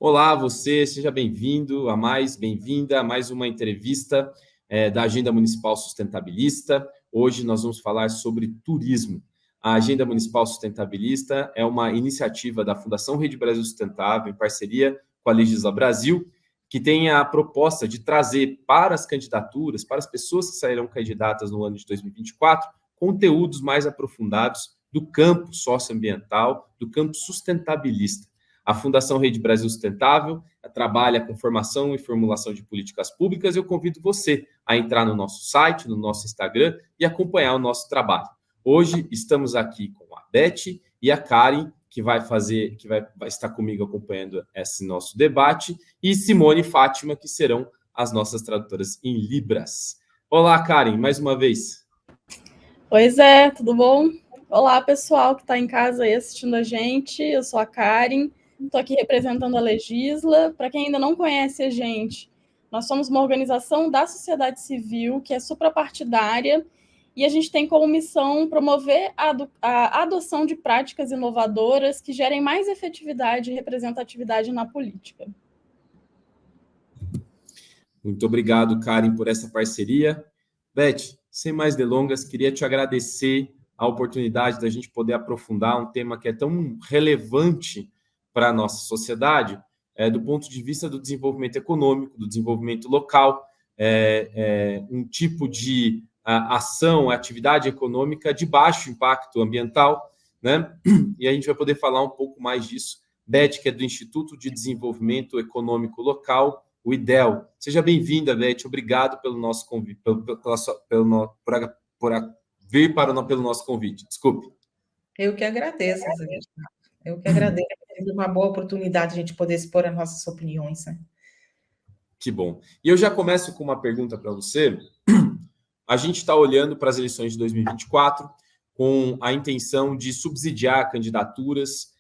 Olá, você, seja bem-vindo bem-vinda a mais uma entrevista da Agenda Municipal Sustentabilista. Hoje nós vamos falar sobre turismo. A Agenda Municipal Sustentabilista é uma iniciativa da Fundação Rede Brasil Sustentável, em parceria com a Legisla Brasil, que tem a proposta de trazer para as candidaturas, para as pessoas que sairão candidatas no ano de 2024, conteúdos mais aprofundados do campo socioambiental, do campo sustentabilista. A Fundação Rede Brasil Sustentável trabalha com formação e formulação de políticas públicas. Eu convido você a entrar no nosso site, no nosso Instagram e acompanhar o nosso trabalho. Hoje estamos aqui com a Beth e a Karen, que vai estar comigo acompanhando esse nosso debate, e Simone e Fátima, que serão as nossas tradutoras em Libras. Olá, Karen, mais uma vez. Oi, Zé, tudo bom? Olá, pessoal que está em casa aí assistindo a gente. Eu sou a Karen, estou aqui representando a Legisla. Para quem ainda não conhece a gente, nós somos uma organização da sociedade civil que é suprapartidária e a gente tem como missão promover a adoção de práticas inovadoras que gerem mais efetividade e representatividade na política. Muito obrigado, Karen, por essa parceria. Beth, sem mais delongas, queria te agradecer a oportunidade da gente poder aprofundar um tema que é tão relevante para a nossa sociedade, do ponto de vista do desenvolvimento econômico, do desenvolvimento local, um tipo de ação, atividade econômica de baixo impacto ambiental, né? E a gente vai poder falar um pouco mais disso. Beth, que é do Instituto de Desenvolvimento Econômico Local, o IDEL. Seja bem-vinda, Beth. Obrigado pelo nosso convite, por vir pelo nosso convite. Desculpe. Eu que agradeço, Zé. Eu que agradeço. É uma boa oportunidade a gente poder expor as nossas opiniões, né? Que bom. E eu já começo com uma pergunta para você. A gente está olhando para as eleições de 2024 com a intenção de subsidiar candidaturas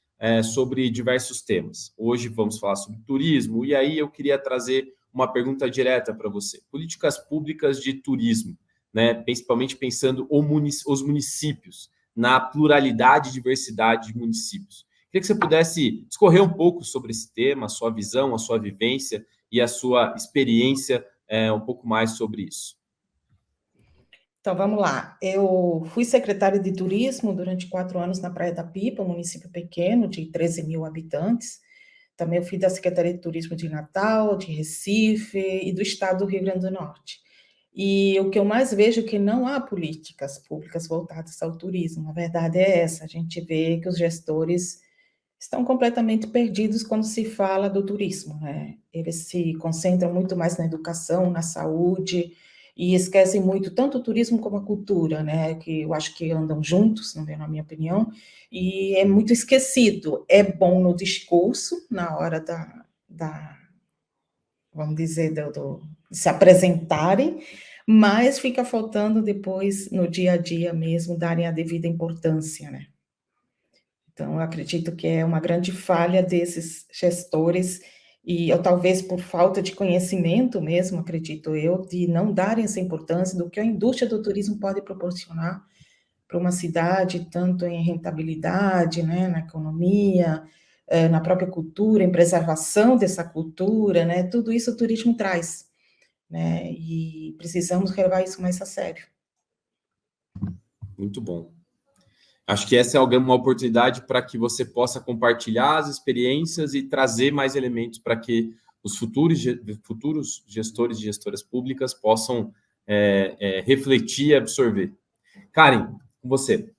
sobre diversos temas. Hoje vamos falar sobre turismo, e aí eu queria trazer uma pergunta direta para você. Políticas públicas de turismo, né? Principalmente pensando os municípios, na pluralidade e diversidade de municípios. Queria que você pudesse discorrer um pouco sobre esse tema, a sua visão, a sua vivência e a sua experiência um pouco mais sobre isso. Então, vamos lá. Eu fui secretária de turismo durante 4 anos na Praia da Pipa, um município pequeno, de 13 mil habitantes. Também eu fui da Secretaria de Turismo de Natal, de Recife e do estado do Rio Grande do Norte. E o que eu mais vejo é que não há políticas públicas voltadas ao turismo. A verdade é essa, a gente vê que os gestores estão completamente perdidos quando se fala do turismo, né? Eles se concentram muito mais na educação, na saúde, e esquecem muito tanto o turismo como a cultura, né? Que eu acho que andam juntos, na minha opinião, e é muito esquecido. É bom no discurso, na hora vamos dizer, de se apresentarem, mas fica faltando depois, no dia a dia mesmo, darem a devida importância, né? Então, eu acredito que é uma grande falha desses gestores, e eu, talvez por falta de conhecimento mesmo, acredito eu, de não darem essa importância do que a indústria do turismo pode proporcionar para uma cidade, tanto em rentabilidade, né, na economia, na própria cultura, em preservação dessa cultura, né, tudo isso o turismo traz, né, e precisamos levar isso mais a sério. Muito bom. Acho que essa é uma oportunidade para que você possa compartilhar as experiências e trazer mais elementos para que os futuros gestores e gestoras públicas possam refletir e absorver. Karen, com você.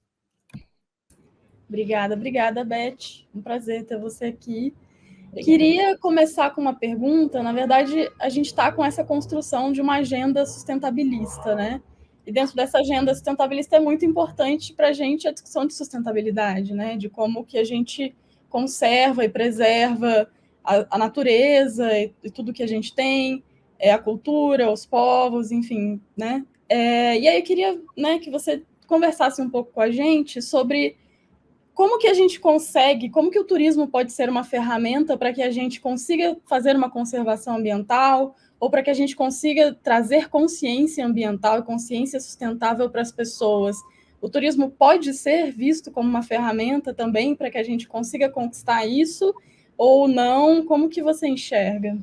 Obrigada, Beth. Um prazer ter você aqui. Queria começar com uma pergunta. Na verdade, a gente está com essa construção de uma agenda sustentabilista, né? E dentro dessa agenda sustentabilista é muito importante para a gente a discussão de sustentabilidade, né? De como que a gente conserva e preserva a natureza e tudo que a gente tem, a cultura, os povos, enfim, né? E aí eu queria, né, que você conversasse um pouco com a gente sobre como que a gente consegue, como que o turismo pode ser uma ferramenta para que a gente consiga fazer uma conservação ambiental, ou para que a gente consiga trazer consciência ambiental e consciência sustentável para as pessoas. O turismo pode ser visto como uma ferramenta também para que a gente consiga conquistar isso, ou não? Como que você enxerga?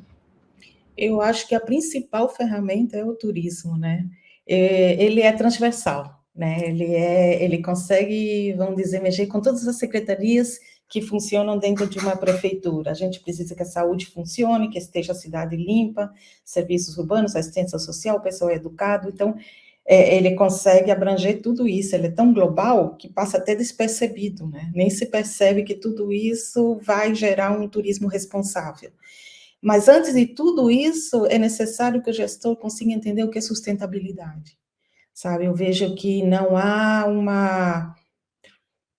Eu acho que a principal ferramenta é o turismo, né? Ele é transversal, né? Ele consegue, vamos dizer, mexer com todas as secretarias que funcionam dentro de uma prefeitura. A gente precisa que a saúde funcione, que esteja a cidade limpa, serviços urbanos, assistência social, o pessoal educado. Então, ele consegue abranger tudo isso. Ele é tão global que passa até despercebido, né? Nem se percebe que tudo isso vai gerar um turismo responsável. Mas antes de tudo isso, é necessário que o gestor consiga entender o que é sustentabilidade, sabe? Eu vejo que não há uma...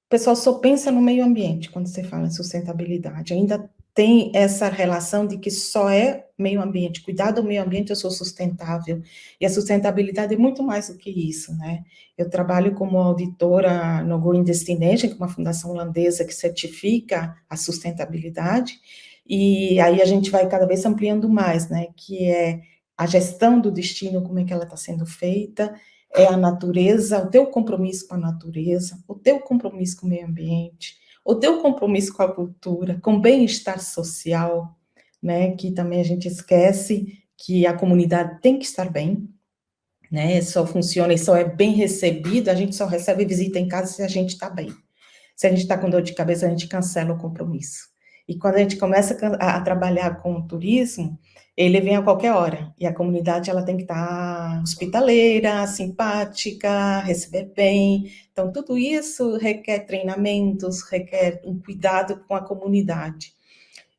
O pessoal só pensa no meio ambiente quando você fala em sustentabilidade. Ainda tem essa relação de que só é meio ambiente. Cuidar do meio ambiente, eu sou sustentável. E a sustentabilidade é muito mais do que isso, né? Eu trabalho como auditora no Green Destination, que é uma fundação holandesa que certifica a sustentabilidade, e aí a gente vai cada vez ampliando mais, né? Que é a gestão do destino, como é que ela está sendo feita, é a natureza, o teu compromisso com a natureza, o teu compromisso com o meio ambiente, o teu compromisso com a cultura, com o bem-estar social, né? Que também a gente esquece que a comunidade tem que estar bem, né? Só funciona e só é bem recebido, a gente só recebe visita em casa se a gente está bem. Se a gente está com dor de cabeça, a gente cancela o compromisso. E quando a gente começa a trabalhar com o turismo, ele vem a qualquer hora. E a comunidade ela tem que estar hospitaleira, simpática, receber bem. Então, tudo isso requer treinamentos, requer um cuidado com a comunidade.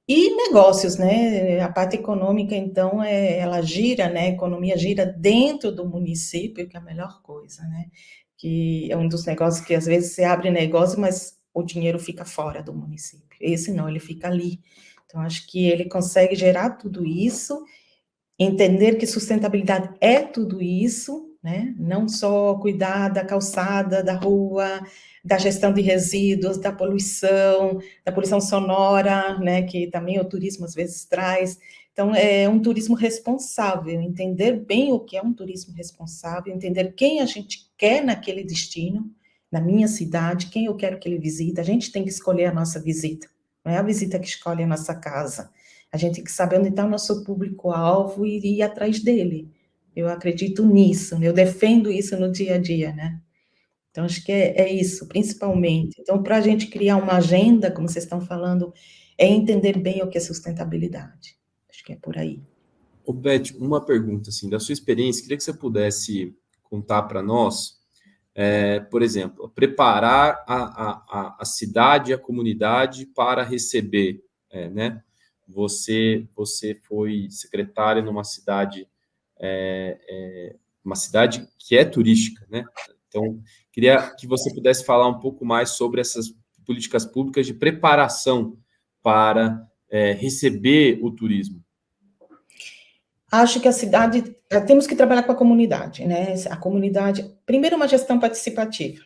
E negócios, né? A parte econômica, então, ela gira, né? A economia gira dentro do município, que é a melhor coisa, né? Que é um dos negócios que às vezes você abre negócio, mas o dinheiro fica fora do município. Esse não, ele fica ali. Então, acho que ele consegue gerar tudo isso, entender que sustentabilidade é tudo isso, né? Não só cuidar da calçada, da rua, da gestão de resíduos, da poluição sonora, né? Que também o turismo às vezes traz. Então, é um turismo responsável, entender bem o que é um turismo responsável, entender quem a gente quer naquele destino, na minha cidade, quem eu quero que ele visite. A gente tem que escolher a nossa visita, não é a visita que escolhe a nossa casa. A gente tem que saber onde está o nosso público-alvo e ir atrás dele. Eu acredito nisso, eu defendo isso no dia a dia, né? Então, acho que é isso, principalmente. Então, para a gente criar uma agenda, como vocês estão falando, é entender bem o que é sustentabilidade. Acho que é por aí. Ô, Beth, uma pergunta, assim, da sua experiência, queria que você pudesse contar para nós, por exemplo, preparar a cidade e a comunidade para receber, né? Você foi secretária numa cidade, uma cidade que é turística, né? Então, queria que você pudesse falar um pouco mais sobre essas políticas públicas de preparação para receber o turismo. Acho que a cidade, temos que trabalhar com a comunidade, né? A comunidade, primeiro, uma gestão participativa.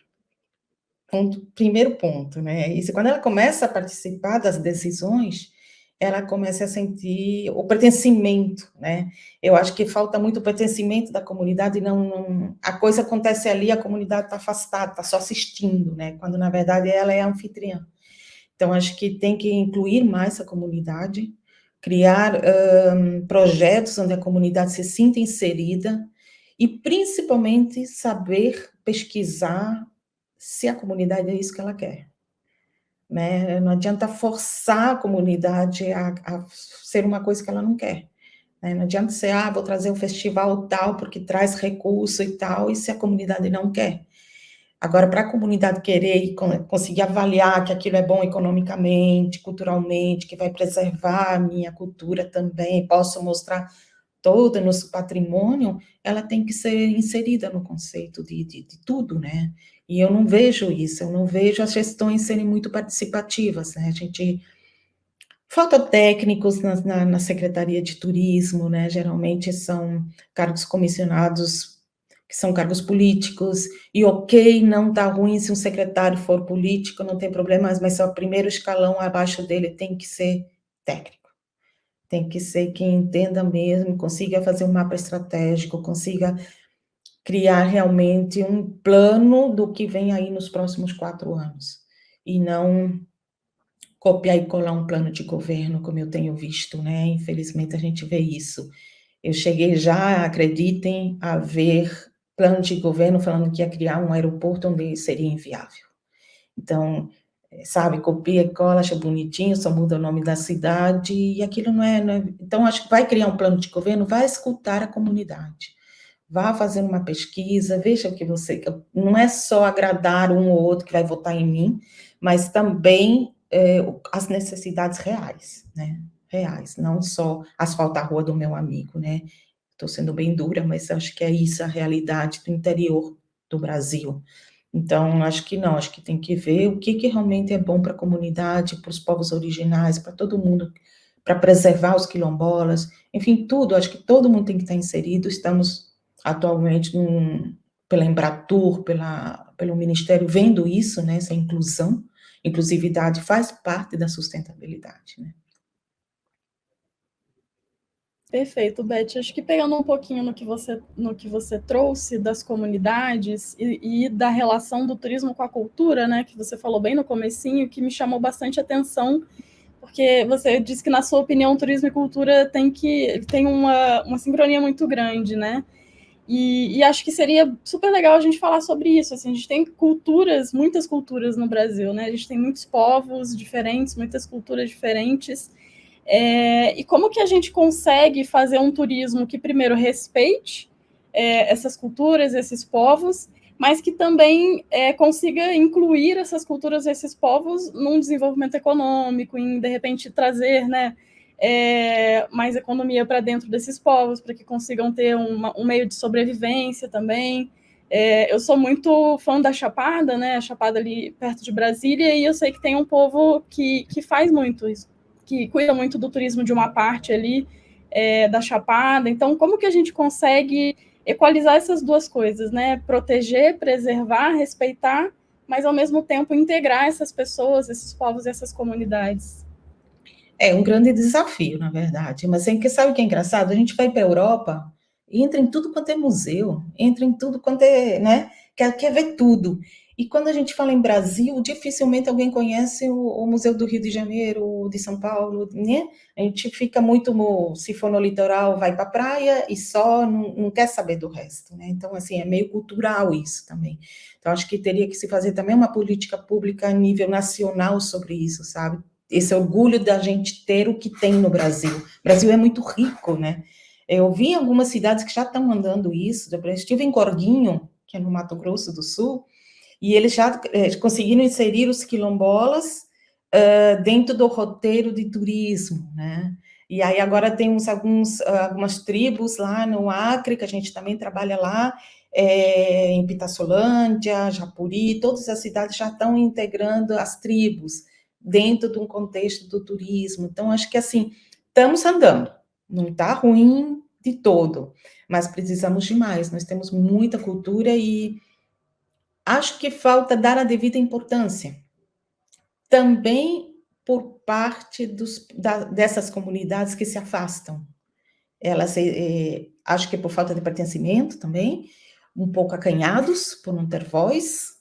Primeiro ponto, né? E quando ela começa a participar das decisões, ela começa a sentir o pertencimento, né? Eu acho que falta muito o pertencimento da comunidade, a coisa acontece ali, a comunidade está afastada, está só assistindo, né? Quando, na verdade, ela é a anfitriã. Então, acho que tem que incluir mais a comunidade, criar projetos onde a comunidade se sinta inserida e, principalmente, saber pesquisar se a comunidade é isso que ela quer, né? Não adianta forçar a comunidade a ser uma coisa que ela não quer, né? Não adianta ser, vou trazer um festival tal, porque traz recurso e tal, e se a comunidade não quer. Agora, para a comunidade querer e conseguir avaliar que aquilo é bom economicamente, culturalmente, que vai preservar a minha cultura também, posso mostrar todo o nosso patrimônio, ela tem que ser inserida no conceito de tudo, né? E eu não vejo isso, eu não vejo as gestões serem muito participativas, né? Falta técnicos na Secretaria de Turismo, né? Geralmente são cargos comissionados, que são cargos políticos, e ok, não está ruim se um secretário for político, não tem problema, mas só o primeiro escalão abaixo dele tem que ser técnico. Tem que ser quem entenda mesmo, consiga fazer um mapa estratégico, consiga criar realmente um plano do que vem aí nos próximos 4 anos. E não copiar e colar um plano de governo, como eu tenho visto, né? Infelizmente, a gente vê isso. Eu cheguei já, acreditem, a ver plano de governo falando que ia criar um aeroporto onde seria inviável. Então, sabe, copia e cola, acha bonitinho, só muda o nome da cidade, e aquilo não é... Então, acho que vai criar um plano de governo, vai escutar a comunidade. Vá fazendo uma pesquisa, veja o que você... Não é só agradar um ou outro que vai votar em mim, mas também as necessidades reais, né? Reais, não só asfaltar a rua do meu amigo, né? Estou sendo bem dura, mas acho que é isso a realidade do interior do Brasil. Então, acho que não, acho que tem que ver o que realmente é bom para a comunidade, para os povos originais, para todo mundo, para preservar os quilombolas, enfim, tudo, acho que todo mundo tem que estar inserido. Estamos atualmente pela Embratur, pelo Ministério, vendo isso, né, essa inclusão, inclusividade faz parte da sustentabilidade, né? Perfeito, Beth. Acho que pegando um pouquinho no que você trouxe das comunidades e da relação do turismo com a cultura, né, que você falou bem no comecinho, que me chamou bastante atenção, porque você disse que, na sua opinião, turismo e cultura tem uma sincronia muito grande, né? E acho que seria super legal a gente falar sobre isso. Assim, a gente tem culturas, muitas culturas no Brasil, né? A gente tem muitos povos diferentes, muitas culturas diferentes. E como que a gente consegue fazer um turismo que, primeiro, respeite essas culturas, esses povos, mas que também consiga incluir essas culturas, esses povos, num desenvolvimento econômico, em, de repente, trazer, né, mais economia para dentro desses povos, para que consigam ter um meio de sobrevivência também. Eu sou muito fã da Chapada, né, a Chapada ali perto de Brasília, e eu sei que tem um povo que faz muito isso, que cuida muito do turismo de uma parte ali da Chapada. Então, como que a gente consegue equalizar essas duas coisas, né? Proteger, preservar, respeitar, mas ao mesmo tempo integrar essas pessoas, esses povos e essas comunidades? É um grande desafio, na verdade, mas sabe o que é engraçado? A gente vai para a Europa e entra em tudo quanto é museu, entra em tudo quanto é, né? Quer ver tudo. E quando a gente fala em Brasil, dificilmente alguém conhece o Museu do Rio de Janeiro, o de São Paulo, né? A gente fica muito, se for no litoral, vai para a praia e só, não quer saber do resto, né? Então, assim, é meio cultural isso também. Então, acho que teria que se fazer também uma política pública a nível nacional sobre isso, sabe? Esse orgulho da gente ter o que tem no Brasil. O Brasil é muito rico, né? Eu vi em algumas cidades que já estão mandando isso. Eu estive em Corguinho, que é no Mato Grosso do Sul, e eles já conseguiram inserir os quilombolas dentro do roteiro de turismo, né? E aí agora temos algumas tribos lá no Acre, que a gente também trabalha lá, em Pitassolândia, Japuri, todas as cidades já estão integrando as tribos dentro de um contexto do turismo. Então, acho que, assim, estamos andando, não está ruim de todo, mas precisamos de mais. Nós temos muita cultura e acho que falta dar a devida importância. Também por parte dessas comunidades que se afastam. Elas, acho que é por falta de pertencimento também, um pouco acanhados por não ter voz,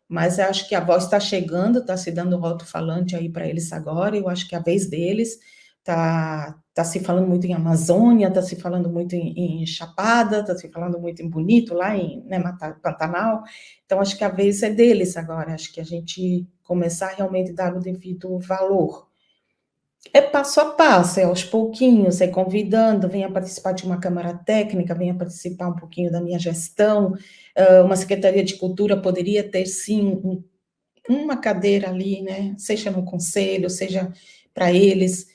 mas acho que a voz está chegando, está se dando um alto-falante aí para eles agora, eu acho que é a vez deles, está se falando muito em Amazônia, está se falando muito em Chapada, está se falando muito em Bonito, lá em, né, Pantanal, então acho que a vez é deles agora, acho que a gente começar realmente a dar o devido valor. É passo a passo, é aos pouquinhos, é convidando, venha participar de uma câmara técnica, venha participar um pouquinho da minha gestão, uma Secretaria de Cultura poderia ter, sim, uma cadeira ali, né, seja no conselho, seja para eles,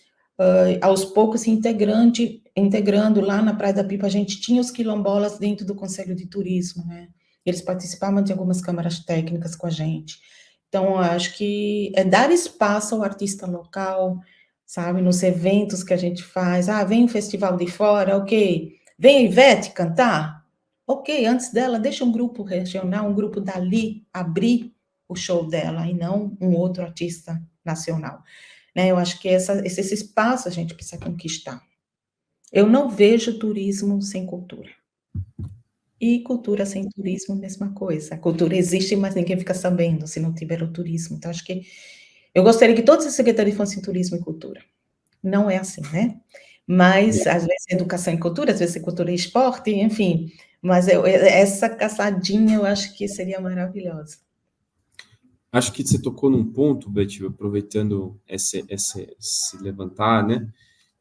aos poucos integrando lá na Praia da Pipa, a gente tinha os quilombolas dentro do Conselho de Turismo, né, eles participavam de algumas câmaras técnicas com a gente. Então, acho que é dar espaço ao artista local, sabe, nos eventos que a gente faz. Vem um festival de fora, ok. Vem a Ivete cantar? Ok, antes dela, deixa um grupo regional, um grupo dali abrir o show dela e não um outro artista nacional. Né? Eu acho que esse espaço a gente precisa conquistar. Eu não vejo turismo sem cultura. E cultura sem turismo, mesma coisa. A cultura existe, mas ninguém fica sabendo se não tiver o turismo. Então, acho que Eu gostaria que todas as secretarias fossem turismo e cultura. Não é assim, né? Mas, às vezes, educação e cultura, às vezes, cultura e esporte, enfim. Mas essa caçadinha eu acho que seria maravilhosa. Acho que você tocou num ponto, Beth, aproveitando esse levantar, né?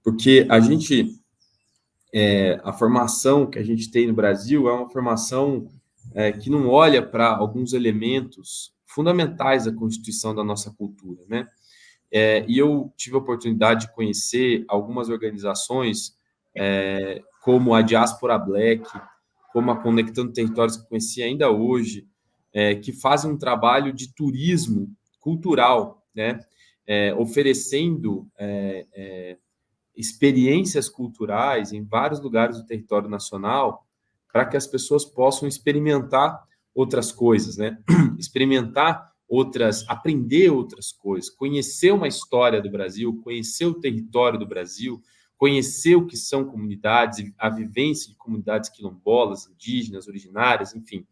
Porque a formação que a gente tem no Brasil é uma formação que não olha para alguns elementos fundamentais da constituição da nossa cultura, né? E eu tive a oportunidade de conhecer algumas organizações, como a Diaspora Black, como a Conectando Territórios, que eu conheci ainda hoje, que fazem um trabalho de turismo cultural, né? Oferecendo experiências culturais em vários lugares do território nacional para que as pessoas possam experimentar outras coisas, né? Experimentar outras, aprender outras coisas, conhecer uma história do Brasil, conhecer o território do Brasil, conhecer o que são comunidades, a vivência de comunidades quilombolas, indígenas, originárias, enfim.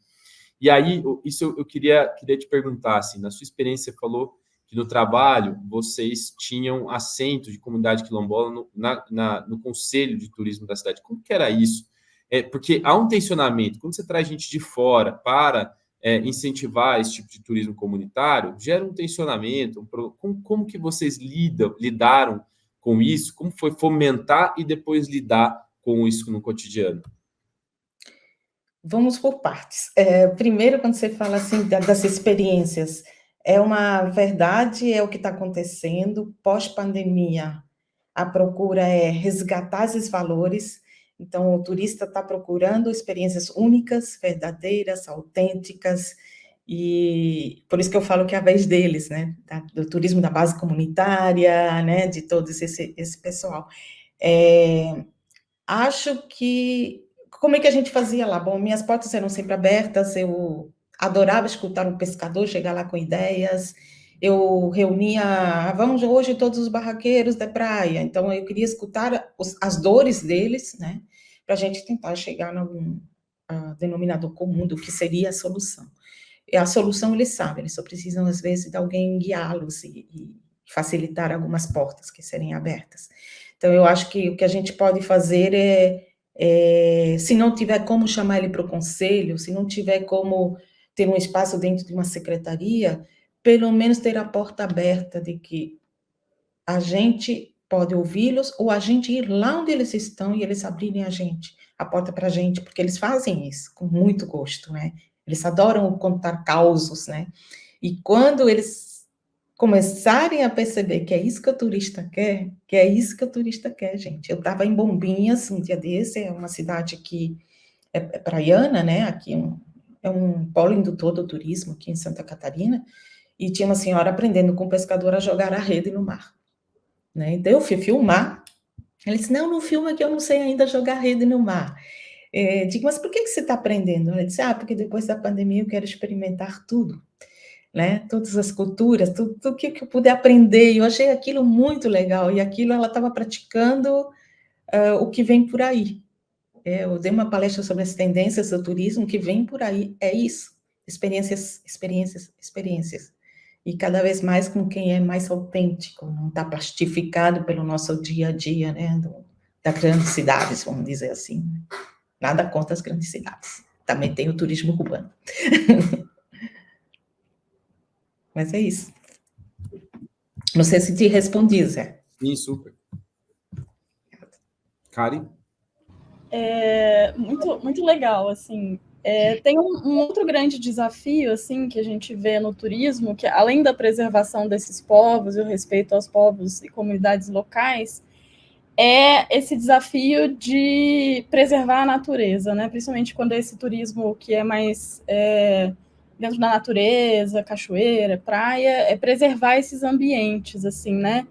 E aí, isso eu queria te perguntar, assim, na sua experiência, você falou que no trabalho vocês tinham assento de comunidade quilombola no Conselho de Turismo da cidade. Como que era isso? Porque há um tensionamento. Quando você traz gente de fora para incentivar esse tipo de turismo comunitário, gera um tensionamento. Como que vocês lidaram com isso? Como foi fomentar e depois lidar com isso no cotidiano? Vamos por partes. Primeiro, quando você fala assim das experiências, é uma verdade, é o que está acontecendo pós-pandemia. A procura é resgatar esses valores. Então, o turista está procurando experiências únicas, verdadeiras, autênticas, e por isso que eu falo que é a vez deles, né? Do turismo da base comunitária, né? De todo esse pessoal. Acho que... Como é que a gente fazia lá? Bom, minhas portas eram sempre abertas, eu adorava escutar um pescador chegar lá com ideias, eu reunia, vamos hoje todos os barraqueiros da praia, então eu queria escutar as dores deles, né, para a gente tentar chegar num denominador comum do que seria a solução. E a solução eles sabem, eles só precisam, às vezes, de alguém guiá-los e facilitar algumas portas que serem abertas. Então, eu acho que o que a gente pode fazer se não tiver como chamar ele para o conselho, se não tiver como ter um espaço dentro de uma secretaria, pelo menos ter a porta aberta de que a gente pode ouvi-los ou a gente ir lá onde eles estão e eles abrirem a porta para a gente, porque eles fazem isso com muito gosto, né? Eles adoram contar causos, né? E quando eles começarem a perceber que é isso que o turista quer, que é isso que o turista quer, gente. Eu estava em Bombinhas um dia desse, é uma cidade que é praiana, né? Aqui é um polo indutor do turismo aqui em Santa Catarina, e tinha uma senhora aprendendo com o pescador a jogar a rede no mar, né? Então eu fui filmar. Ela disse: não filma que eu não sei ainda jogar rede no mar. Digo, mas por que você está aprendendo? Ela disse: porque depois da pandemia eu quero experimentar tudo, né? Todas as culturas, tudo que eu puder aprender. E eu achei aquilo muito legal. E aquilo ela estava praticando o que vem por aí. Eu dei uma palestra sobre as tendências do turismo, que vem por aí. É isso. Experiências, experiências, experiências. E cada vez mais com quem é mais autêntico, não está plastificado pelo nosso dia a dia, né? Das grandes cidades, vamos dizer assim. Nada contra as grandes cidades. Também tem o turismo urbano. Mas é isso. Não sei se te respondi, Zé. Sim, super. Kari? Muito, muito legal, assim. Tem um outro grande desafio, assim, que a gente vê no turismo, que além da preservação desses povos e o respeito aos povos e comunidades locais, é esse desafio de preservar a natureza, né? Principalmente quando é esse turismo que é mais dentro da natureza, cachoeira, praia, é preservar esses ambientes, assim, né?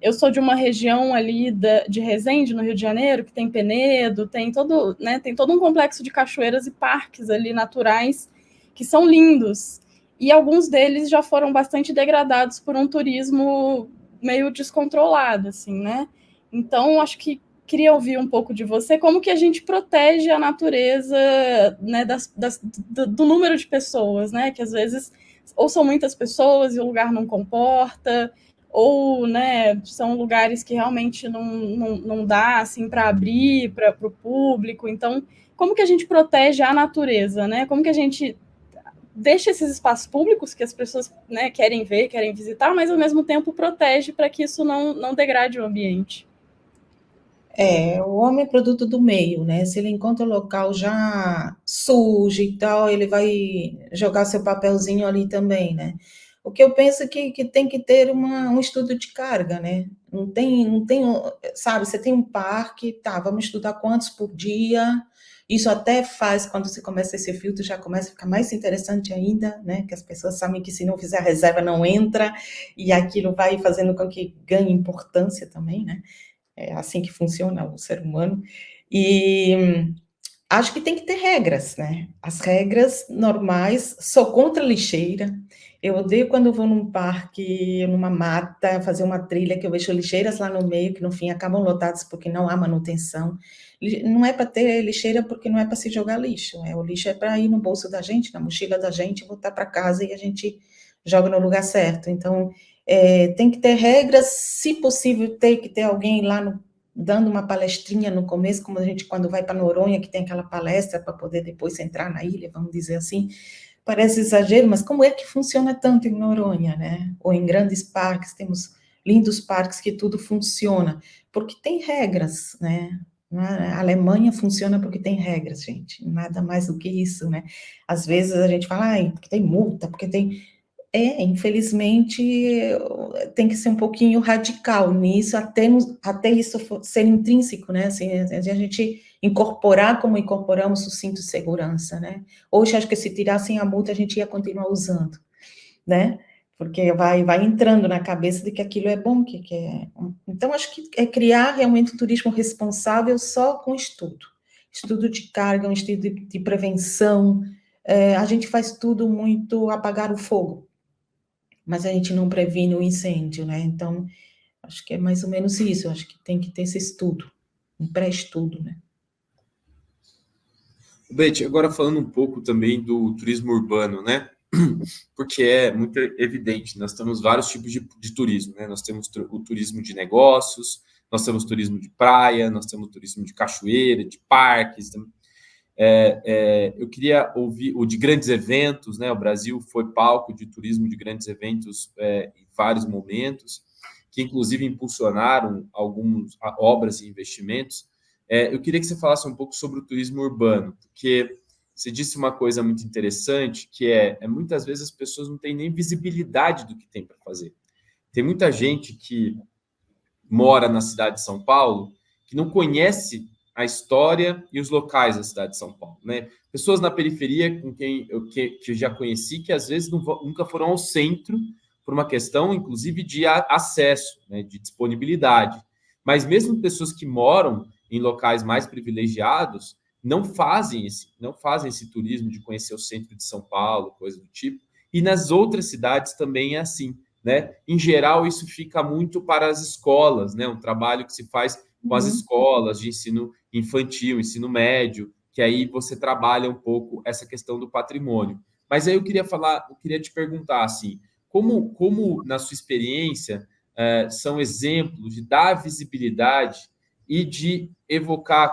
Eu sou de uma região ali de Resende, no Rio de Janeiro, que tem Penedo, tem todo um complexo de cachoeiras e parques ali naturais que são lindos. E alguns deles já foram bastante degradados por um turismo meio descontrolado, assim, né? Então, acho que queria ouvir um pouco de você, como que a gente protege a natureza, né, do número de pessoas, né, que às vezes ou são muitas pessoas e o lugar não comporta, ou, né, são lugares que realmente não dá, assim, para abrir para o público. Então, como que a gente protege a natureza, né? Como que a gente deixa esses espaços públicos que as pessoas, né, querem ver, querem visitar, mas, ao mesmo tempo, protege para que isso não degrade o ambiente? O homem é produto do meio, né? Se ele encontra o local já sujo e tal, ele vai jogar seu papelzinho ali também, né? O que eu penso é que tem que ter um estudo de carga, né? Não tem, sabe, você tem um parque, tá, vamos estudar quantos por dia. Isso até faz, quando você começa esse filtro, já começa a ficar mais interessante ainda, né? Que as pessoas sabem que se não fizer reserva, não entra, e aquilo vai fazendo com que ganhe importância também, né? É assim que funciona o ser humano. E acho que tem que ter regras, né? As regras normais. Sou contra lixeira. Eu odeio quando vou num parque, numa mata, fazer uma trilha que eu vejo lixeiras lá no meio, que no fim acabam lotadas porque não há manutenção. Não é para ter lixeira porque não é para se jogar lixo. O lixo é para ir no bolso da gente, na mochila da gente, voltar para casa e a gente joga no lugar certo. Então, tem que ter regras, se possível, tem que ter alguém lá dando uma palestrinha no começo, como a gente quando vai para Noronha, que tem aquela palestra para poder depois entrar na ilha, vamos dizer assim. Parece exagero, mas como é que funciona tanto em Noronha, né? Ou em grandes parques, temos lindos parques que tudo funciona, porque tem regras, né? A Alemanha funciona porque tem regras, gente, nada mais do que isso, né? Às vezes a gente fala, porque tem multa, porque tem... Infelizmente, tem que ser um pouquinho radical nisso, até isso ser intrínseco, né? Assim, a gente incorporar como incorporamos o cinto de segurança, né? Hoje, acho que se tirassem a multa, a gente ia continuar usando, né? Porque vai entrando na cabeça de que aquilo é bom, que é... Então, acho que é criar realmente um turismo responsável só com estudo. Estudo de carga, um estudo de prevenção. A gente faz tudo muito apagar o fogo, mas a gente não previne o incêndio, né? Então, acho que é mais ou menos isso. Eu acho que tem que ter esse estudo, um pré-estudo, né? Beth, agora falando um pouco também do turismo urbano, né? Porque é muito evidente, nós temos vários tipos de turismo, né? Nós temos o turismo de negócios, nós temos turismo de praia, nós temos turismo de cachoeira, de parques. Eu queria ouvir o de grandes eventos, né? O Brasil foi palco de turismo de grandes eventos em vários momentos, que inclusive impulsionaram algumas obras e investimentos. Eu queria que você falasse um pouco sobre o turismo urbano, porque você disse uma coisa muito interessante, que muitas vezes as pessoas não têm nem visibilidade do que tem para fazer. Tem muita gente que mora na cidade de São Paulo que não conhece a história e os locais da cidade de São Paulo, né? Pessoas na periferia com quem eu já conheci que às vezes nunca foram ao centro por uma questão, inclusive, de acesso, né, de disponibilidade. Mas mesmo pessoas que moram em locais mais privilegiados não fazem esse turismo de conhecer o centro de São Paulo, coisa do tipo. E nas outras cidades também é assim, né? Em geral, isso fica muito para as escolas, né? Um trabalho que se faz com as escolas de ensino infantil, ensino médio, que aí você trabalha um pouco essa questão do patrimônio. Mas aí eu queria te perguntar assim, como na sua experiência são exemplos de dar visibilidade e de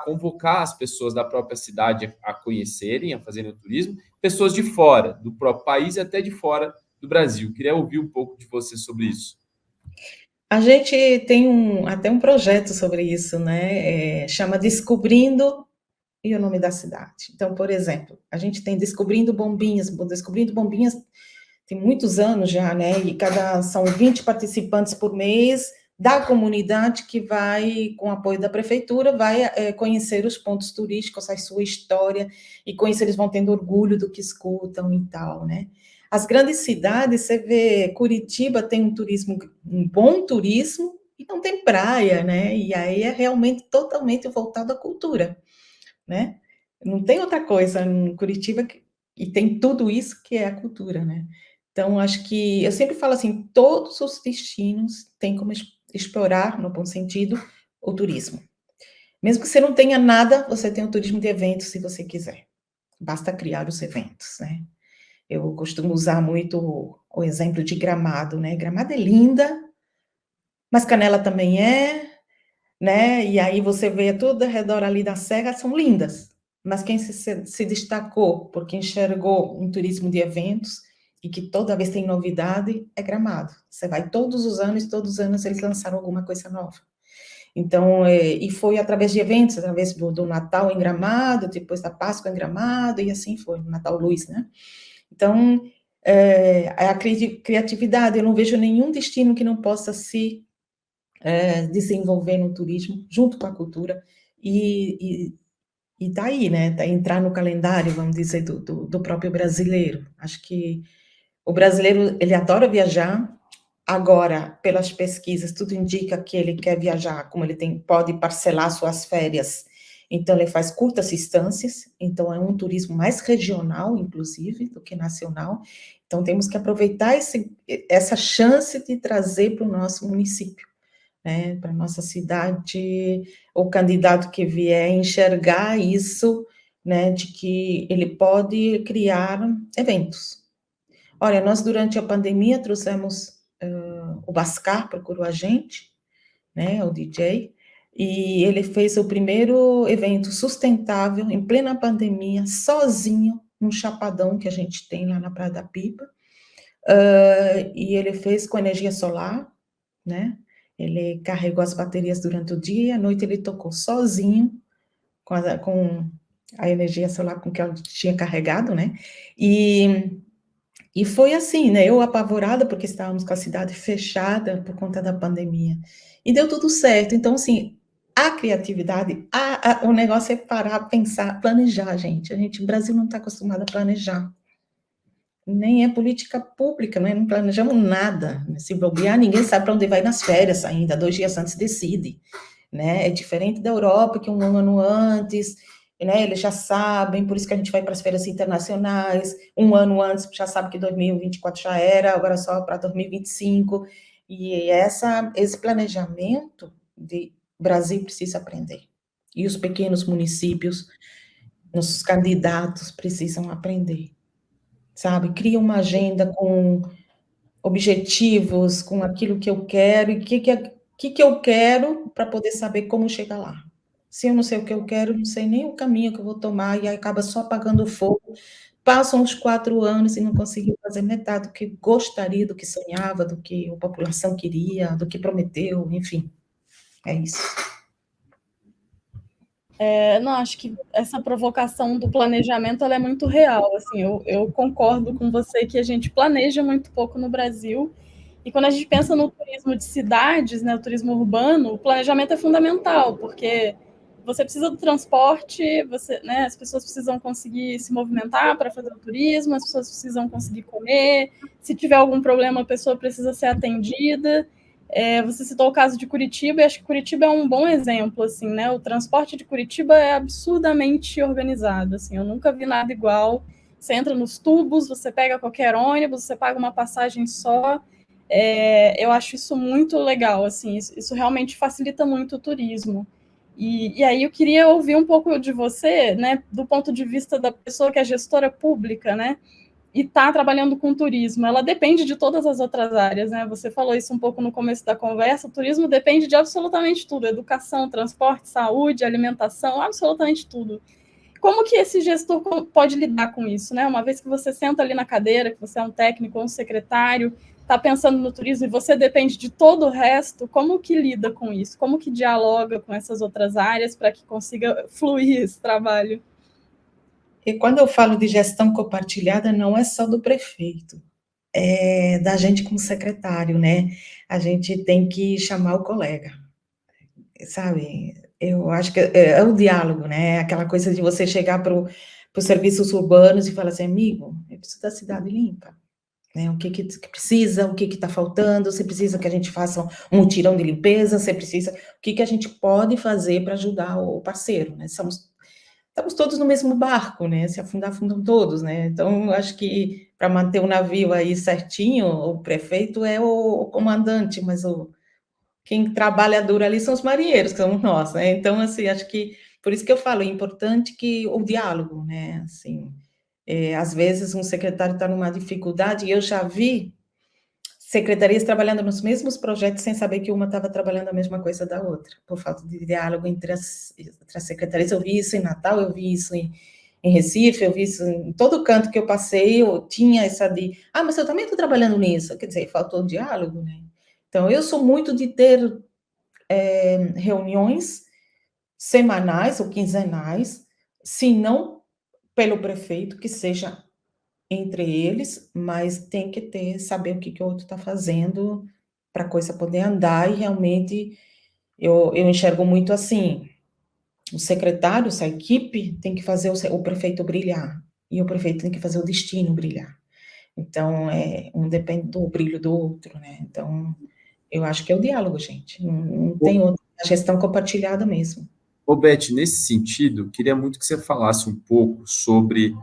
convocar as pessoas da própria cidade a conhecerem, a fazerem o turismo, pessoas de fora do próprio país e até de fora do Brasil. Queria ouvir um pouco de você sobre isso. A gente tem até um projeto sobre isso, né? Chama Descobrindo e o nome da cidade. Então, por exemplo, a gente tem Descobrindo Bombinhas tem muitos anos já, né? E são 20 participantes por mês da comunidade que vai, com apoio da prefeitura, vai conhecer os pontos turísticos, a sua história, e com isso eles vão tendo orgulho do que escutam e tal, né? As grandes cidades, você vê, Curitiba tem um bom turismo, e não tem praia, né? E aí é realmente totalmente voltado à cultura, né? Não tem outra coisa em Curitiba e tem tudo isso que é a cultura, né? Então, acho que eu sempre falo assim, todos os destinos têm como explorar, no bom sentido, o turismo. Mesmo que você não tenha nada, você tem o turismo de eventos, se você quiser. Basta criar os eventos, né? Eu costumo usar muito o exemplo de Gramado, né? Gramado é linda, mas Canela também é, né? E aí você vê tudo ao redor ali da serra, são lindas. Mas quem se destacou porque enxergou um turismo de eventos e que toda vez tem novidade é Gramado. Você vai todos os anos eles lançaram alguma coisa nova. Então, e foi através de eventos, através do Natal em Gramado, depois da Páscoa em Gramado, e assim foi, Natal Luz, né? Então, a criatividade, eu não vejo nenhum destino que não possa se desenvolver no turismo, junto com a cultura, e tá aí, né? Tá entrar no calendário, vamos dizer, do próprio brasileiro. Acho que o brasileiro, ele adora viajar. Agora, pelas pesquisas, tudo indica que ele quer viajar, como ele pode parcelar suas férias, então ele faz curtas distâncias, então é um turismo mais regional, inclusive, do que nacional. Então temos que aproveitar essa chance de trazer para o nosso município, né, para a nossa cidade, o candidato que vier enxergar isso, né, de que ele pode criar eventos. Olha, nós durante a pandemia trouxemos o Bascar, procurou a gente, né, o DJ, e ele fez o primeiro evento sustentável em plena pandemia, sozinho, num chapadão que a gente tem lá na Praia da Pipa, e ele fez com energia solar, né, ele carregou as baterias durante o dia, e à noite ele tocou sozinho, com a energia solar com que ela tinha carregado, né, e foi assim, né? Eu apavorada, porque estávamos com a cidade fechada por conta da pandemia. E deu tudo certo. Então, assim, a criatividade, o negócio é parar, pensar, planejar, gente. O Brasil não está acostumado a planejar. Nem é política pública, né? Não planejamos nada. Se bobear, ninguém sabe para onde vai nas férias ainda. 2 dias antes decide, né? É diferente da Europa, que um ano antes, né? Eles já sabem, por isso que a gente vai para as feiras internacionais, um ano antes já sabe que 2024 já era, agora só para 2025. E esse planejamento de Brasil precisa aprender. E os pequenos municípios, nossos candidatos precisam aprender, sabe? Cria uma agenda com objetivos, com aquilo que eu quero e o que eu quero para poder saber como chegar lá. Se eu não sei o que eu quero, não sei nem o caminho que eu vou tomar e aí acaba só apagando o fogo. Passam os 4 anos e não conseguiu fazer metade do que gostaria, do que sonhava, do que a população queria, do que prometeu, enfim. É isso. Não, acho que essa provocação do planejamento ela é muito real. Assim, eu concordo com você que a gente planeja muito pouco no Brasil. E quando a gente pensa no turismo de cidades, né, o turismo urbano, o planejamento é fundamental, porque você precisa do transporte, né, as pessoas precisam conseguir se movimentar para fazer o turismo, as pessoas precisam conseguir comer, se tiver algum problema, a pessoa precisa ser atendida. Você citou o caso de Curitiba, e acho que Curitiba é um bom exemplo, assim, né? O transporte de Curitiba é absurdamente organizado, assim, eu nunca vi nada igual. Você entra nos tubos, você pega qualquer ônibus, você paga uma passagem só. Eu acho isso muito legal, assim, isso realmente facilita muito o turismo. E aí eu queria ouvir um pouco de você, né, do ponto de vista da pessoa que é gestora pública, né? E está trabalhando com turismo, ela depende de todas as outras áreas, né? Você falou isso um pouco no começo da conversa, o turismo depende de absolutamente tudo, educação, transporte, saúde, alimentação, absolutamente tudo. Como que esse gestor pode lidar com isso, né? Uma vez que você senta ali na cadeira, que você é um técnico ou um secretário, está pensando no turismo e você depende de todo o resto, como que lida com isso? Como que dialoga com essas outras áreas para que consiga fluir esse trabalho? E quando eu falo de gestão compartilhada, não é só do prefeito, é da gente como secretário, né? A gente tem que chamar o colega, sabe? Eu acho que é o diálogo, né? Aquela coisa de você chegar para os serviços urbanos e falar assim, amigo, eu preciso da cidade limpa, né? O que precisa, o que está faltando, você precisa que a gente faça um mutirão de limpeza, você precisa, o que a gente pode fazer para ajudar o parceiro, né? Estamos todos no mesmo barco, né? Se afundar, afundam todos, né? Então, acho que para manter o navio aí certinho, o prefeito é o comandante, mas quem trabalha duro ali são os marinheiros, que somos nós, né? Então, assim, acho que, por isso que eu falo, é importante que o diálogo, né? Assim, Às vezes, um secretário está numa dificuldade, e eu já vi secretarias trabalhando nos mesmos projetos sem saber que uma estava trabalhando a mesma coisa da outra, por falta de diálogo entre as secretarias. Eu vi isso em Natal, eu vi isso em Recife, eu vi isso em todo canto que eu passei, eu tinha essa de, mas eu também estou trabalhando nisso, quer dizer, faltou diálogo, né? Então, eu sou muito de ter reuniões semanais ou quinzenais, se não pelo prefeito, que seja entre eles, mas tem que saber o que o outro está fazendo para a coisa poder andar, e realmente eu enxergo muito assim, os secretários, a equipe tem que fazer o prefeito brilhar, e o prefeito tem que fazer o destino brilhar. Então, um depende do brilho do outro, né? Então, eu acho que é o diálogo, gente, não tem outra, a gestão compartilhada mesmo. Ô, Beth, nesse sentido, queria muito que você falasse um pouco sobre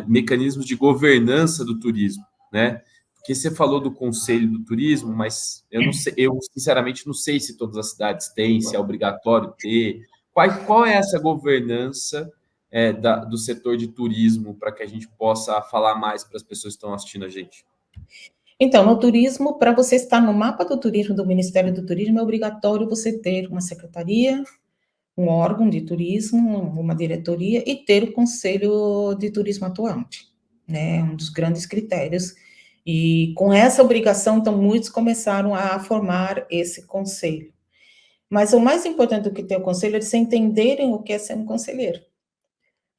mecanismos de governança do turismo, né? Porque você falou do Conselho do Turismo, mas eu não sei, eu sinceramente não sei se todas as cidades têm, se é obrigatório ter. Qual é essa governança do setor de turismo, para que a gente possa falar mais para as pessoas que estão assistindo a gente? Então, no turismo, para você estar no mapa do turismo do Ministério do Turismo, é obrigatório você ter uma secretaria, um órgão de turismo, uma diretoria, e ter o Conselho de Turismo atuante, né? Um dos grandes critérios. E com essa obrigação, então, muitos começaram a formar esse conselho. Mas o mais importante do que ter o conselho é eles entenderem o que é ser um conselheiro,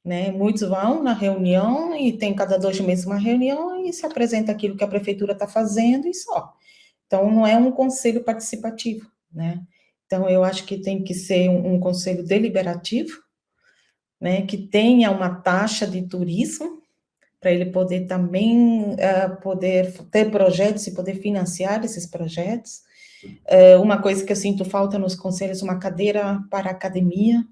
né? Muitos vão na reunião e tem cada 2 meses uma reunião e se apresenta aquilo que a prefeitura está fazendo e só. Então, não é um conselho participativo, né? Então, eu acho que tem que ser um conselho deliberativo, né, que tenha uma taxa de turismo, para ele poder também poder ter projetos e poder financiar esses projetos. Uma coisa que eu sinto falta nos conselhos, uma cadeira para a academia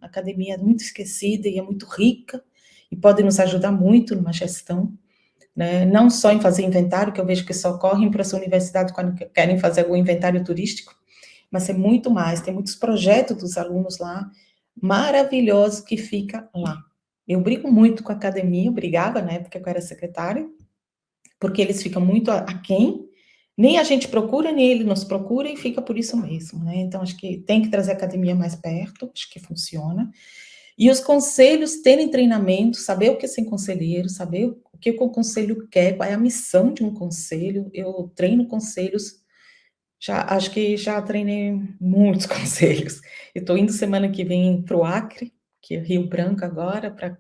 é muito esquecida e é muito rica, e pode nos ajudar muito numa gestão, né? Não só em fazer inventário, que eu vejo que só correm para essa universidade quando querem fazer algum inventário turístico, mas é muito mais, tem muitos projetos dos alunos lá, maravilhosos, que fica lá. Eu brigo muito com a academia, eu brigava na época que eu era secretária, porque eles ficam muito aquém, nem a gente procura, nem ele nos procura, e fica por isso mesmo, né? Então, acho que tem que trazer a academia mais perto, acho que funciona. E os conselhos terem treinamento, saber o que é ser conselheiro, saber o que o conselho quer, qual é a missão de um conselho. Eu treino conselhos, acho que já treinei muitos conselhos. Estou indo semana que vem para o Acre, que é Rio Branco agora, para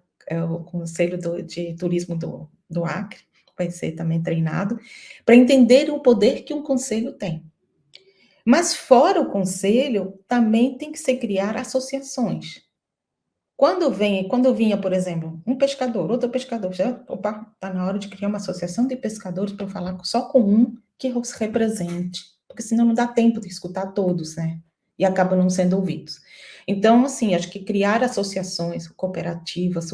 o Conselho de Turismo do Acre, vai ser também treinado, para entender o poder que um conselho tem. Mas fora o conselho, também tem que se criar associações. Quando vinha, por exemplo, um pescador, outro pescador, opa, está na hora de criar uma associação de pescadores para falar só com um que os represente, porque senão não dá tempo de escutar todos, né? E acabam não sendo ouvidos. Então, assim, acho que criar associações, cooperativas,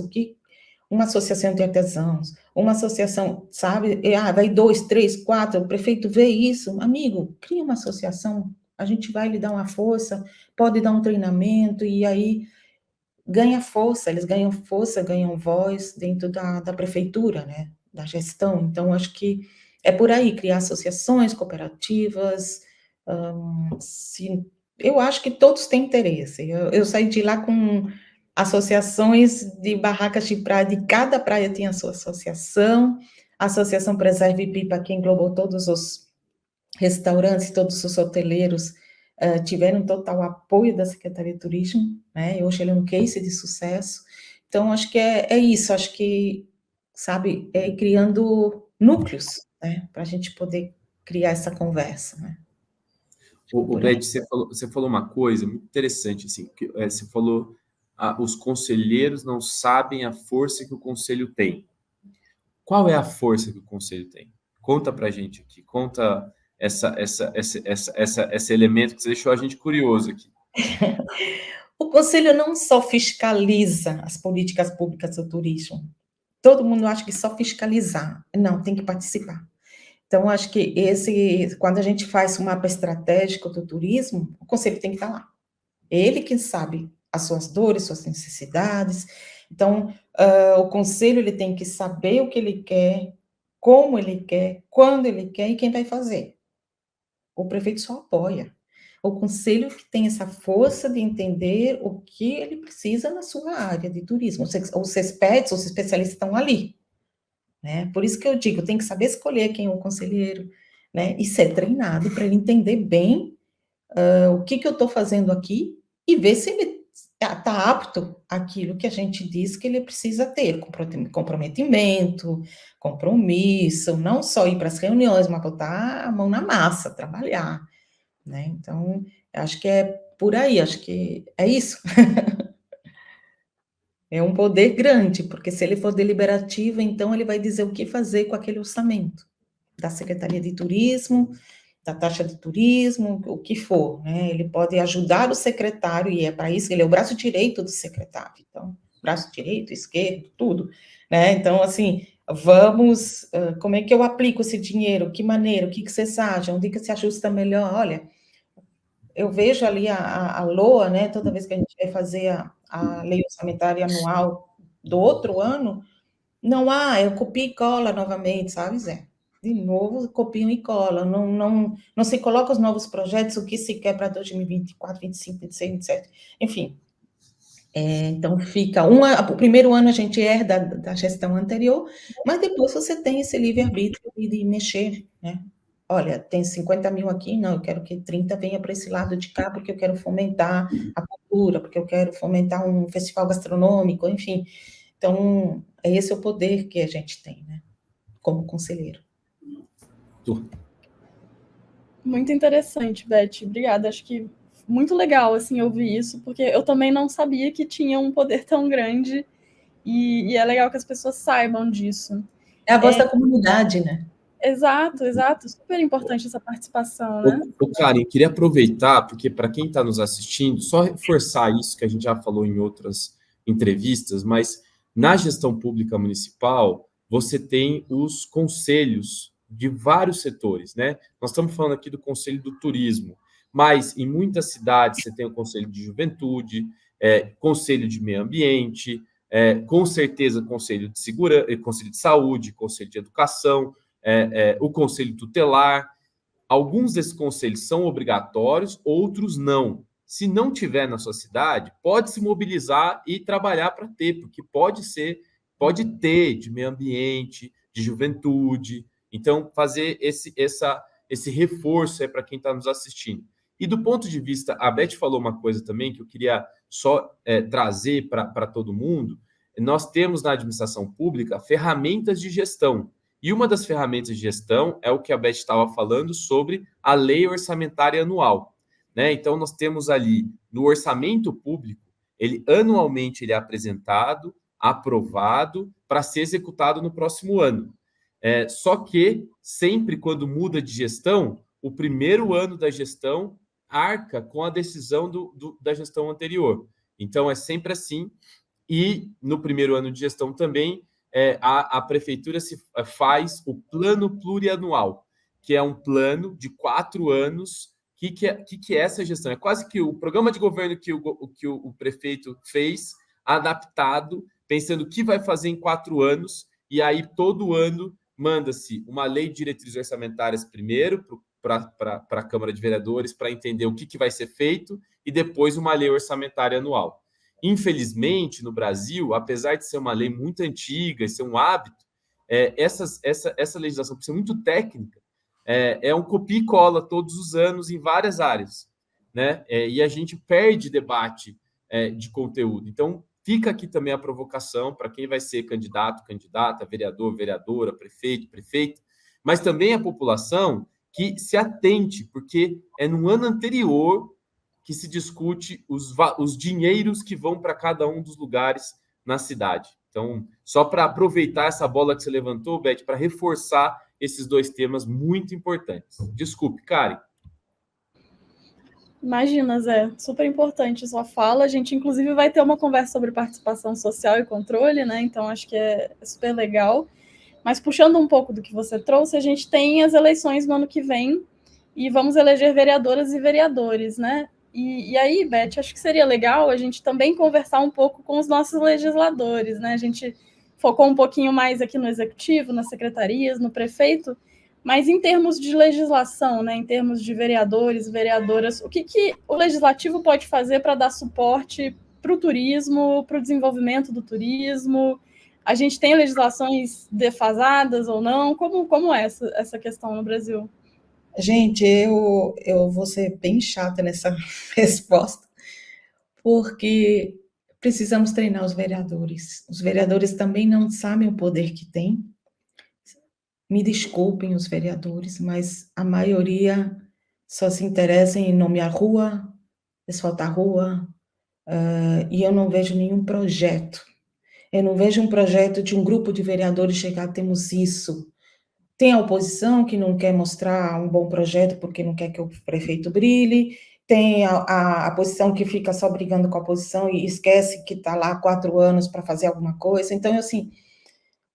uma associação de artesãos, uma associação, sabe? Vai 2, 3, 4, o prefeito vê isso, amigo, cria uma associação, a gente vai lhe dar uma força, pode dar um treinamento, e aí ganha força, eles ganham força, ganham voz dentro da prefeitura, né, da gestão. Então, acho que é por aí, criar associações, cooperativas, eu acho que todos têm interesse. Eu saí de lá com associações de barracas de praia, de cada praia tinha a sua associação, a Associação Preserve Pipa, que englobou todos os restaurantes, todos os hoteleiros, tiveram total apoio da Secretaria de Turismo, né? Hoje ele é um case de sucesso. Então, acho que é isso, acho que, sabe, é criando núcleos, né? Para a gente poder criar essa conversa, né? O Beth, você falou uma coisa muito interessante, assim, que, você falou os conselheiros não sabem a força que o conselho tem. Qual é a força que o conselho tem? Conta pra gente aqui, conta esse elemento que você deixou a gente curioso aqui. O conselho não só fiscaliza as políticas públicas do turismo. Todo mundo acha que só fiscalizar. Não, tem que participar. Então, acho que quando a gente faz um mapa estratégico do turismo, o conselho tem que estar lá. Ele que sabe as suas dores, suas necessidades, Então, o conselho ele tem que saber o que ele quer, como ele quer, quando ele quer e quem vai fazer. O prefeito só apoia. O conselho que tem essa força de entender o que ele precisa na sua área de turismo. Os CESPETs, os especialistas estão ali, né? Por isso que eu digo, tem que saber escolher quem é o conselheiro, né? E ser treinado para ele entender bem o que eu estou fazendo aqui e ver se ele está apto àquilo que a gente diz que ele precisa ter, comprometimento, compromisso, não só ir para as reuniões, mas botar a mão na massa, trabalhar, né? Então, acho que é por aí, acho que é isso. É um poder grande, porque se ele for deliberativo, então ele vai dizer o que fazer com aquele orçamento da Secretaria de Turismo, da taxa de turismo, o que for, né? Ele pode ajudar o secretário, e é para isso que ele é o braço direito do secretário. Então, braço direito, esquerdo, tudo, né? Então, assim, vamos, como é que eu aplico esse dinheiro? Que maneira? O que vocês acham? Onde que se ajusta melhor? Olha, eu vejo ali a LOA, né? Toda vez que a gente vai fazer a lei orçamentária anual do outro ano, não há, eu copio e cola novamente, sabe, Zé? De novo, copiam e colam, não se coloca os novos projetos, o que se quer para 2024, 25, 26, 27, enfim. Então, fica, o primeiro ano a gente herda da gestão anterior, mas depois você tem esse livre-arbítrio de mexer, né? Olha, tem 50 mil aqui, não, eu quero que 30 venha para esse lado de cá, porque eu quero fomentar a cultura, porque eu quero fomentar um festival gastronômico, enfim. Então, esse é o poder que a gente tem, né, como conselheiro. Muito interessante, Beth. Obrigada. Acho que muito legal, assim, ouvir isso, porque eu também não sabia que tinha um poder tão grande e é legal que as pessoas saibam disso. É a voz da comunidade, né? Exato, exato. Super importante essa participação, né? Karen, queria aproveitar, porque para quem está nos assistindo, só reforçar isso que a gente já falou em outras entrevistas, mas na gestão pública municipal, você tem os conselhos de vários setores, né? Nós estamos falando aqui do Conselho do Turismo, mas em muitas cidades você tem o Conselho de Juventude, Conselho de Meio Ambiente, com certeza Conselho de Segurança, Conselho de Saúde, Conselho de Educação, o Conselho Tutelar. Alguns desses conselhos são obrigatórios, outros não. Se não tiver na sua cidade, pode se mobilizar e trabalhar para ter, porque pode ter de meio ambiente, de juventude. Então, fazer esse reforço é para quem está nos assistindo. E do ponto de vista, a Beth falou uma coisa também que eu queria só trazer para todo mundo. Nós temos na administração pública ferramentas de gestão. E uma das ferramentas de gestão é o que a Beth estava falando sobre a lei orçamentária anual, né? Então, nós temos ali no orçamento público, anualmente ele é apresentado, aprovado, para ser executado no próximo ano. Só que, sempre quando muda de gestão, o primeiro ano da gestão arca com a decisão da gestão anterior. Então, é sempre assim. E no primeiro ano de gestão também, a prefeitura faz o plano plurianual, que é um plano de 4 anos. O que é essa gestão? É quase que o programa de governo que o prefeito fez, adaptado, pensando o que vai fazer em 4 anos, e aí todo ano manda-se uma lei de diretrizes orçamentárias primeiro para a Câmara de Vereadores, para entender o que vai ser feito, e depois uma lei orçamentária anual. Infelizmente, no Brasil, apesar de ser uma lei muito antiga e ser um hábito, essa legislação, por ser muito técnica, é um copia e cola todos os anos em várias áreas, né? E a gente perde debate de conteúdo. Então, fica aqui também a provocação para quem vai ser candidato, candidata, vereador, vereadora, prefeito, prefeita, mas também a população que se atente, porque é no ano anterior que se discute os dinheiros que vão para cada um dos lugares na cidade. Então, só para aproveitar essa bola que você levantou, Beth, para reforçar esses dois temas muito importantes. Desculpe, Karen. Imagina, Zé, super importante sua fala. A gente, inclusive, vai ter uma conversa sobre participação social e controle, né? Então, acho que é super legal. Mas, puxando um pouco do que você trouxe, a gente tem as eleições no ano que vem e vamos eleger vereadoras e vereadores, né? E aí, Beth, acho que seria legal a gente também conversar um pouco com os nossos legisladores, né? A gente focou um pouquinho mais aqui no executivo, nas secretarias, no prefeito, mas em termos de legislação, né? Em termos de vereadores, vereadoras, o que o legislativo pode fazer para dar suporte para o turismo, para o desenvolvimento do turismo? A gente tem legislações defasadas ou não? Como é essa questão no Brasil? Gente, eu vou ser bem chata nessa resposta, porque precisamos treinar os vereadores. Os vereadores também não sabem o poder que têm. Me desculpem os vereadores, mas a maioria só se interessa em nomear rua, asfaltar rua, e eu não vejo nenhum projeto. Eu não vejo um projeto de um grupo de vereadores chegar, temos isso. Tem a oposição que não quer mostrar um bom projeto porque não quer que o prefeito brilhe, tem a posição que fica só brigando com a oposição e esquece que está lá há 4 anos para fazer alguma coisa. Então, assim,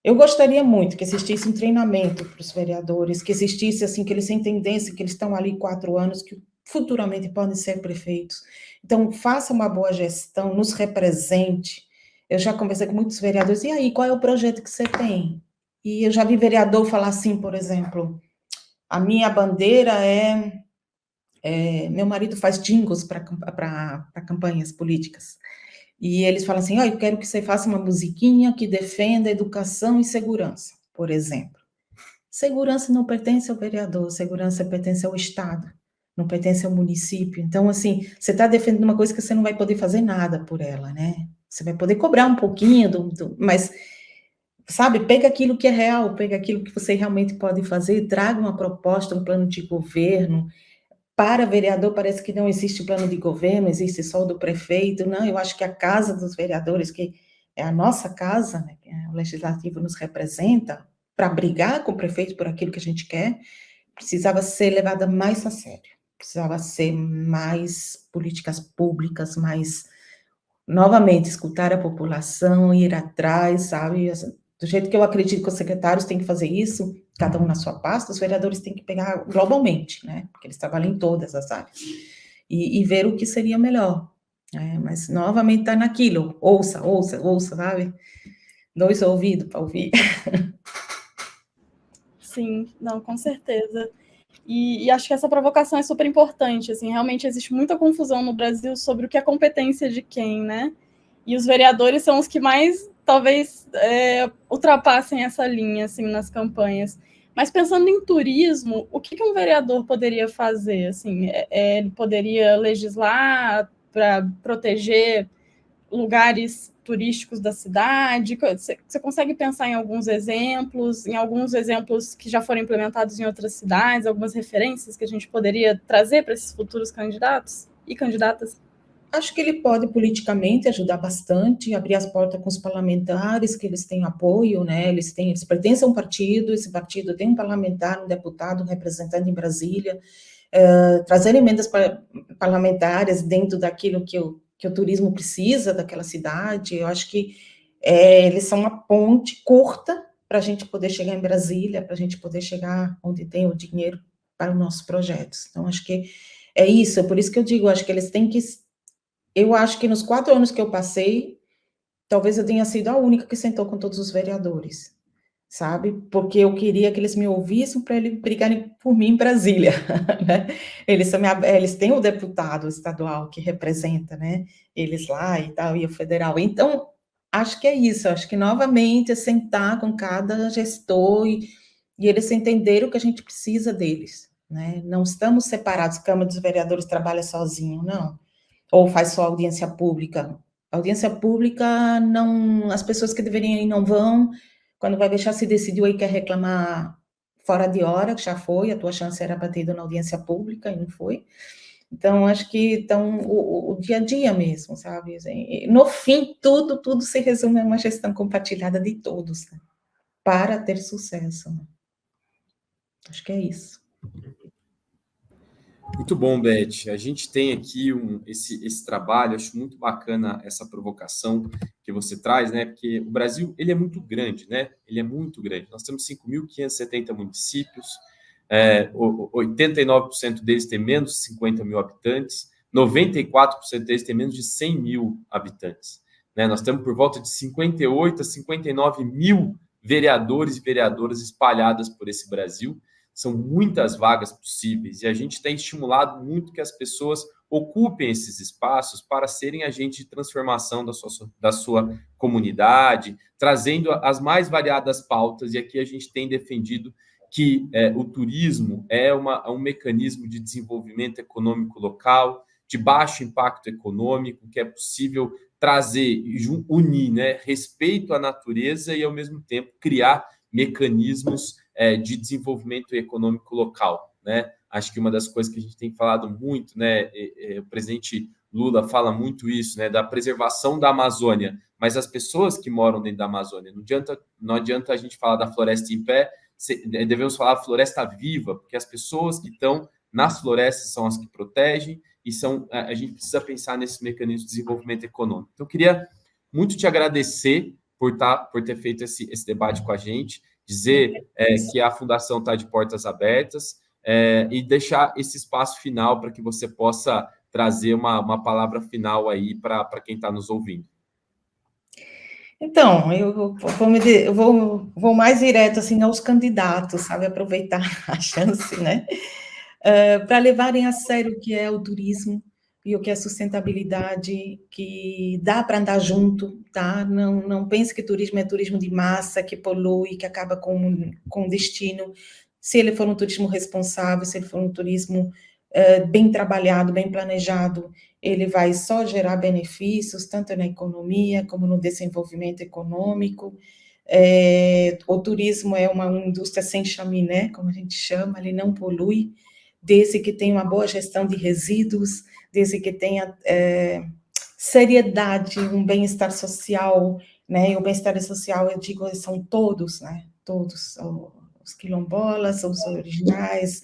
eu gostaria muito que existisse um treinamento para os vereadores, que existisse, assim, que eles entendessem que eles estão ali 4 anos, que futuramente podem ser prefeitos. Então, faça uma boa gestão, nos represente. Eu já conversei com muitos vereadores, e aí, qual é o projeto que você tem? E eu já vi vereador falar assim, por exemplo, a minha bandeira meu marido faz jingles para campanhas políticas. E eles falam assim, eu quero que você faça uma musiquinha que defenda educação e segurança, por exemplo. Segurança não pertence ao vereador, segurança pertence ao Estado, não pertence ao município. Então, assim, você está defendendo uma coisa que você não vai poder fazer nada por ela, né? Você vai poder cobrar um pouquinho, mas, sabe, pega aquilo que é real, pega aquilo que você realmente pode fazer, traga uma proposta, um plano de governo. Para vereador, parece que não existe plano de governo, existe só o do prefeito. Não, eu acho que a casa dos vereadores, que é a nossa casa, né, que o legislativo nos representa, para brigar com o prefeito por aquilo que a gente quer, precisava ser levada mais a sério. Precisava ser mais políticas públicas, mais, novamente, escutar a população, ir atrás, sabe? Do jeito que eu acredito que os secretários têm que fazer isso, cada um na sua pasta, os vereadores têm que pegar globalmente, né? Porque eles trabalham em todas as áreas. E ver o que seria melhor. Né? Mas, novamente, está naquilo. Ouça, sabe? 2 ouvidos para ouvir. Sim, não, com certeza. E acho que essa provocação é super importante, assim, realmente existe muita confusão no Brasil sobre o que é competência de quem, né? E os vereadores são os que mais, talvez, ultrapassem essa linha, assim, nas campanhas. Mas pensando em turismo, o que um vereador poderia fazer? Assim, ele poderia legislar para proteger lugares turísticos da cidade? Você consegue pensar em alguns exemplos que já foram implementados em outras cidades, algumas referências que a gente poderia trazer para esses futuros candidatos e candidatas? Acho que ele pode politicamente ajudar bastante, abrir as portas com os parlamentares, que eles têm apoio, né? Eles pertencem a um partido, esse partido tem um parlamentar, um deputado, um representante em Brasília, trazer emendas parlamentares dentro daquilo que o turismo precisa daquela cidade. Eu acho que eles são uma ponte curta para a gente poder chegar em Brasília, para a gente poder chegar onde tem o dinheiro para os nossos projetos. Então, acho que é isso, é por isso que eu digo, acho que eles têm que. Eu acho que nos 4 anos que eu passei, talvez eu tenha sido a única que sentou com todos os vereadores, sabe? Porque eu queria que eles me ouvissem para eles brigarem por mim em Brasília, né? Eles têm o deputado estadual que representa, né? Eles lá e tal, e o federal. Então, acho que é isso, acho que novamente é sentar com cada gestor e eles entenderam que a gente precisa deles, né? Não estamos separados, a Câmara dos Vereadores trabalha sozinho, não. Ou faz só audiência pública. Audiência pública, não, as pessoas que deveriam ir não vão, quando vai deixar se decidiu aí quer reclamar fora de hora, que já foi, a tua chance era para ter ido na audiência pública e não foi. Então, acho que então, o dia a dia mesmo, sabe? No fim, tudo se resume a uma gestão compartilhada de todos, né? Para ter sucesso. Né? Acho que é isso. Muito bom, Beth. A gente tem aqui esse trabalho, acho muito bacana essa provocação que você traz, né? Porque o Brasil, ele é muito grande, né? Ele é muito grande. Nós temos 5.570 municípios, 89% deles têm menos de 50 mil habitantes, 94% deles têm menos de 100 mil habitantes. Né? Nós temos por volta de 58 a 59 mil vereadores e vereadoras espalhadas por esse Brasil. São muitas vagas possíveis e a gente tem estimulado muito que as pessoas ocupem esses espaços para serem agentes de transformação da sua comunidade, trazendo as mais variadas pautas. E aqui a gente tem defendido que o turismo é um mecanismo de desenvolvimento econômico local, de baixo impacto econômico, que é possível trazer, unir, né, respeito à natureza e, ao mesmo tempo, criar mecanismos de desenvolvimento econômico local, né? Acho que uma das coisas que a gente tem falado muito, né, o presidente Lula fala muito isso, né, da preservação da Amazônia, mas as pessoas que moram dentro da Amazônia, não adianta a gente falar da floresta em pé, devemos falar da floresta viva, porque as pessoas que estão nas florestas são as que protegem e a gente precisa pensar nesse mecanismo de desenvolvimento econômico. Então, eu queria muito te agradecer por ter feito esse debate com a gente, dizer que a Fundação está de portas abertas e deixar esse espaço final para que você possa trazer uma palavra final aí para quem está nos ouvindo. Então, eu vou mais direto assim aos candidatos, sabe, aproveitar a chance, né, para levarem a sério o que é o turismo e o que é sustentabilidade, que dá para andar junto, tá? Não pense que turismo é turismo de massa, que polui, que acaba com o destino. Se ele for um turismo responsável, se ele for um turismo bem trabalhado, bem planejado, ele vai só gerar benefícios, tanto na economia como no desenvolvimento econômico. O turismo é uma indústria sem chaminé, como a gente chama, ele não polui, desde que tenha uma boa gestão de resíduos, desde que tenha seriedade, um bem-estar social, né? E o bem-estar social, eu digo, são todos, né? Todos, os quilombolas, os originais,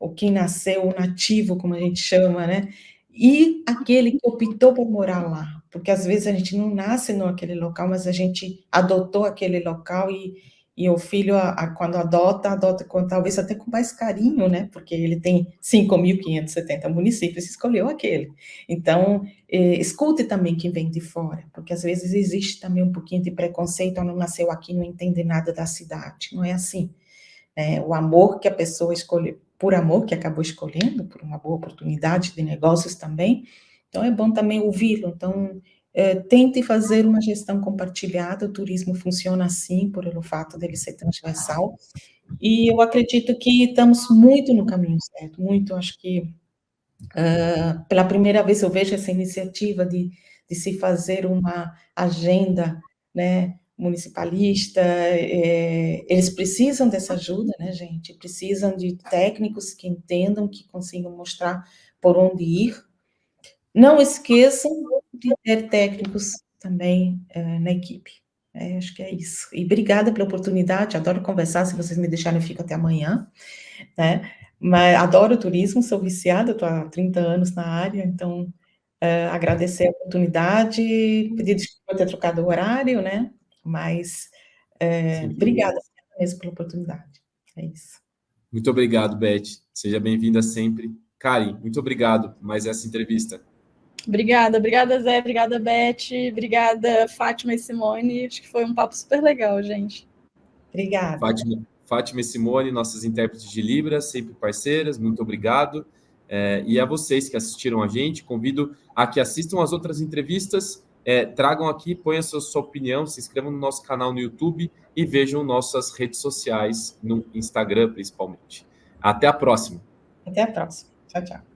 o que nasceu, o nativo, como a gente chama, né? E aquele que optou por morar lá, porque às vezes a gente não nasce naquele local, mas a gente adotou aquele local e o filho, quando adota talvez até com mais carinho, né? Porque ele tem 5.570 municípios, escolheu aquele. Então, escute também quem vem de fora, porque às vezes existe também um pouquinho de preconceito, não nasceu aqui, não entende nada da cidade. Não é assim. O amor que a pessoa escolheu, por amor que acabou escolhendo, por uma boa oportunidade de negócios também. Então, é bom também ouvi-lo. Então, tente fazer uma gestão compartilhada, o turismo funciona assim, pelo fato dele ser transversal, e eu acredito que estamos muito no caminho certo, muito, acho que pela primeira vez eu vejo essa iniciativa de se fazer uma agenda, né, municipalista, eles precisam dessa ajuda, né, gente? Precisam de técnicos que entendam, que consigam mostrar por onde ir. Não esqueçam de ter técnicos também na equipe. Acho que é isso. E obrigada pela oportunidade, adoro conversar, se vocês me deixarem, eu fico até amanhã, né? Mas adoro o turismo, sou viciada, estou há 30 anos na área, então agradecer a oportunidade, pedir desculpa por ter trocado o horário, né? Mas obrigada mesmo pela oportunidade. É isso. Muito obrigado, Beth. Seja bem-vinda sempre. Karen, muito obrigado por mais essa entrevista. Obrigada, Zé, obrigada, Beth, obrigada, Fátima e Simone. Acho que foi um papo super legal, gente. Obrigada. Fátima e Simone, nossas intérpretes de Libras, sempre parceiras, muito obrigado. E a vocês que assistiram a gente, convido a que assistam as outras entrevistas, tragam aqui, ponham a sua opinião, se inscrevam no nosso canal no YouTube e vejam nossas redes sociais, no Instagram principalmente. Até a próxima. Até a próxima. Tchau, tchau.